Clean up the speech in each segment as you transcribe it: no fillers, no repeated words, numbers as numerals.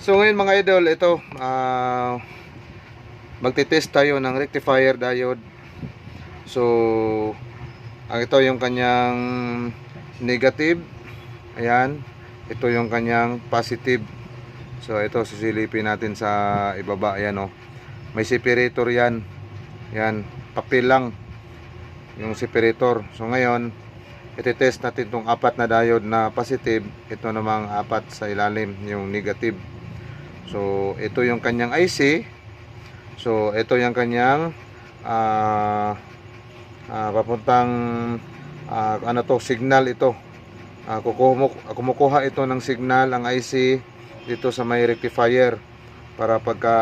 So ngayon mga idol, ito magte-test tayo ng rectifier diode. So ito yung kanyang negative. Ayan, ito yung kanyang positive. So ito sisilipin natin sa ibaba. Ayan oh. May separator yan. Yan, papel lang yung separator. So ngayon iti-test natin itong apat na diode na positive. Ito namang apat sa ilalim, yung negative. So ito yung kanyang IC. So ito yung kanyang papuntang ano to, signal ito. Kumukuha ito ng signal ang IC dito sa may rectifier para pagka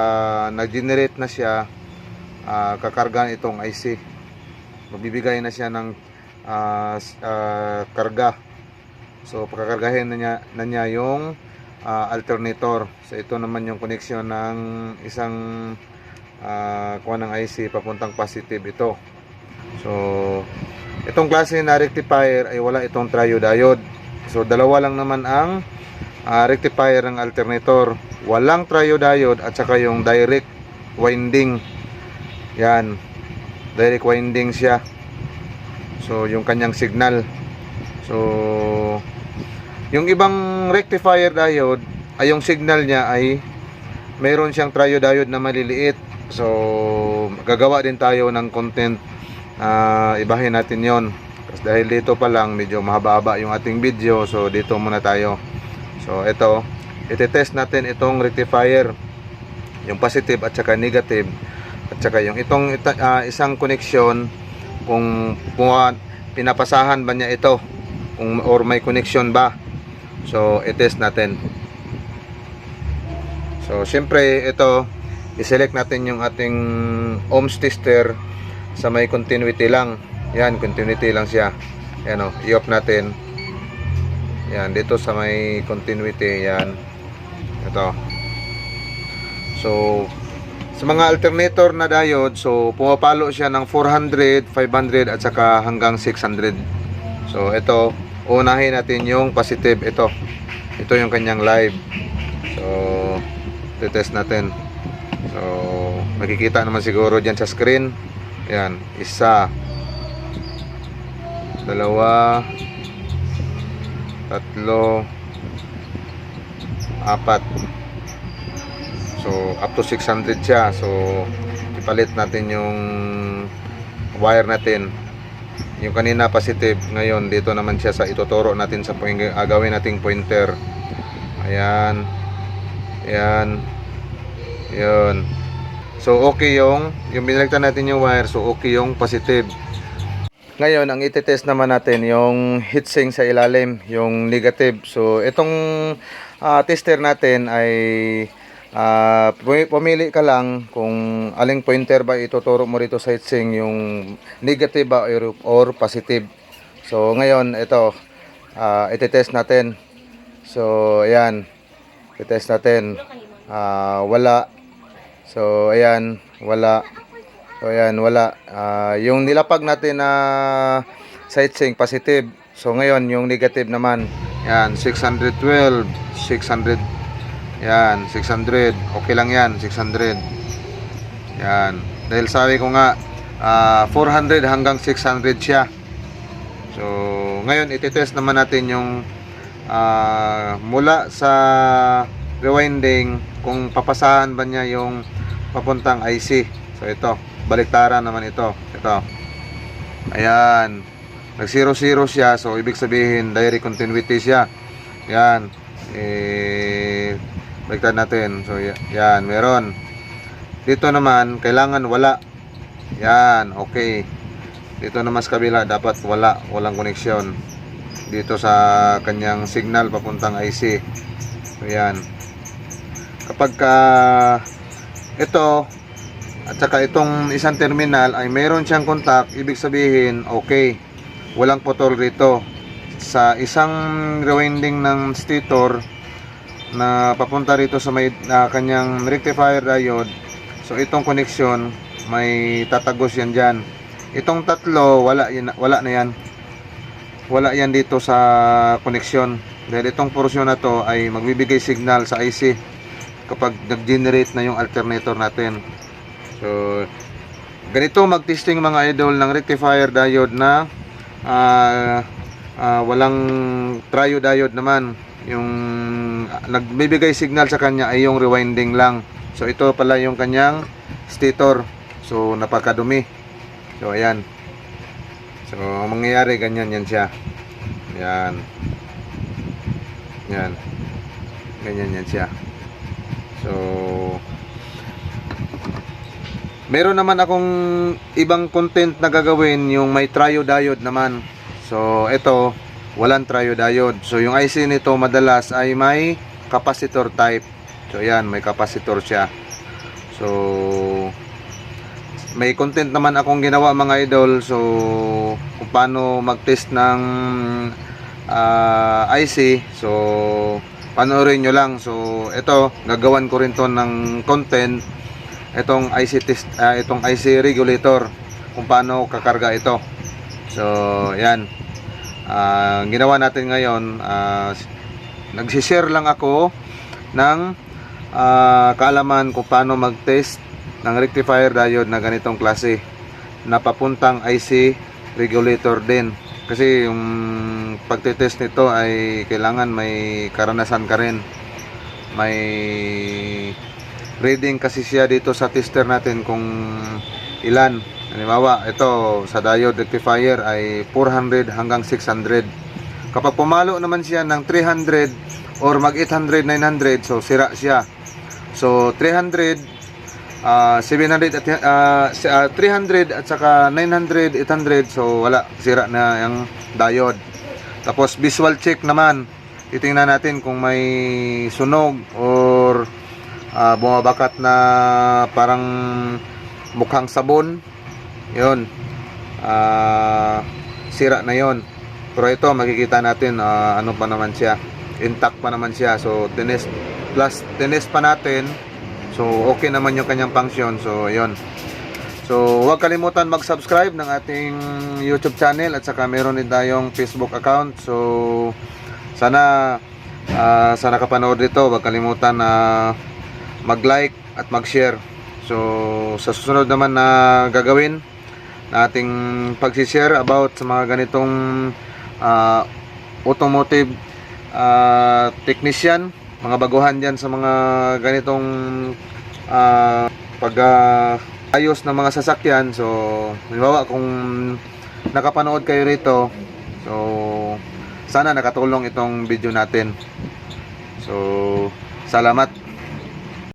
nag-generate na siya, kakarga itong IC. Magbibigay na siya ng karga. So pagkakargahin na niya yung alternator. So ito naman yung connection ng isang kuha ng IC papuntang positive ito. So itong klase na rectifier ay wala itong triodiode. So dalawa lang naman ang rectifier ng alternator. Walang triodiode at saka yung direct winding. Yan, direct winding siya. So yung kanyang signal. So yung ibang rectifier diode ay yung signal niya ay mayroon siyang triodiode na maliliit. So gagawa din tayo ng content, ibahin natin yon. Kasi dahil dito pa lang medyo mahaba-haba yung ating video, so dito muna tayo. So ito, iti-test natin itong rectifier, yung positive at saka negative, at saka yung itong isang connection, kung pinapasahan ba niya ito, kung or may connection ba. So i-test natin. So syempre ito, i-select natin yung ating ohms tester sa may continuity lang. Yan, continuity lang siya. Yan o, i-off natin. Yan, dito sa may continuity. Yan, ito. So sa mga alternator na diode, so pumapalo siya ng 400, 500 at saka hanggang 600. So ito, unahin natin yung positive. Ito yung kanyang live. So test natin. So makikita naman siguro dyan sa screen. Yan, isa, dalawa, tatlo, apat. So up to 600 siya. So ipalit natin yung wire natin. Yung kanina positive, ngayon dito naman siya sa ituturo natin sa gawin nating pointer. Ayan. Ayan. Yun. So okay yung binaliktad natin yung wire, so okay yung positive. Ngayon ang iti-test naman natin yung heatsink sa ilalim, yung negative. So itong tester natin ay pumili ka lang kung aling pointer ba ituturo mo rito sa heatsink, yung negative ba or positive. So ngayon ito, iti-test natin. So ayan, iti-test natin. Wala. So ayan, wala. So ayan, wala. Yung nilapag natin na side sync positive. So ngayon yung negative naman. Yan, 612, 600. Yan, 600. Okay lang yan, 600. Yan. Dahil sabi ko nga 400 hanggang 600 siya. So ngayon iti-test naman natin yung mula sa rewinding, kung papasahan ba niya yung papuntang IC. So ito, baliktaran naman ito. Ito. Ayan. Nag 0-0 siya. So ibig sabihin direct continuity siya. Yan. Baliktad natin. So yan, meron. Dito naman kailangan wala. Yan, okay. Dito naman sa kabila dapat wala, walang connection dito sa kanyang signal papuntang IC. So yan. Kapag ito at saka itong isang terminal ay mayroon siyang contact, ibig sabihin okay, walang putol rito. Sa isang rewinding ng stator na papunta rito sa may kanyang rectifier diode, so itong connection may tatagos yan dyan. Itong tatlo wala na yan, wala yan dito sa connection, dahil itong portion na to ay magbibigay signal sa IC. kapag nag-generate na yung alternator natin. So ganito mag-testing mga idol ng rectifier diode na walang triodiode naman. Yung nagbibigay signal sa kanya ay yung rewinding lang. So ito pala yung kanyang stator. So napakadumi. So ayan. So ang mangyayari ganyan yan siya. Yan. Yan. Ganyan yan siya. So meron naman akong ibang content na gagawin yung may triodiode naman. So ito walang triodiode. So yung IC nito madalas ay may capacitor type. So yan, may capacitor siya. So may content naman akong ginawa mga idol. So kung paano mag-test ng IC. So panoorin nyo lang. So ito, gagawan ko rin to ng content. Itong IC test, itong IC regulator, kung paano kakarga ito. So yan, ginawa natin ngayon. Nagsishare lang ako ng kaalaman kung paano mag-test ng rectifier diode na ganitong klase na papuntang IC regulator din. Kasi yung pagtitest nito ay kailangan may karanasan ka rin, may reading kasi siya dito sa tester natin kung ilan. Halimbawa, ito sa diode rectifier ay 400 hanggang 600. Kapag pumalo naman siya ng 300 or mag 800, 900, so sira siya. So 300, 700 at 300 at saka 900, 800, so wala, sira na yung diode. Tapos visual check naman, titingnan natin kung may sunog or bumabakat na parang mukhang sabon, yun, sira na yon. Pero ito makikita natin ano pa naman siya, intact pa naman siya. So tinest pa natin, so okay naman yung kanyang function. So yun, so huwag kalimutan mag-subscribe ng ating YouTube channel at saka meron din tayong Facebook account. So sana sa nakapanood dito, huwag kalimutan na mag-like at mag-share. So sa susunod naman na gagawin nating pag-share about sa mga ganitong automotive technician, mga baguhan dyan sa mga ganitong ayos ng mga sasakyan. So halimbawa kung nakapanood kayo rito, so sana nakatulong itong video natin. So salamat.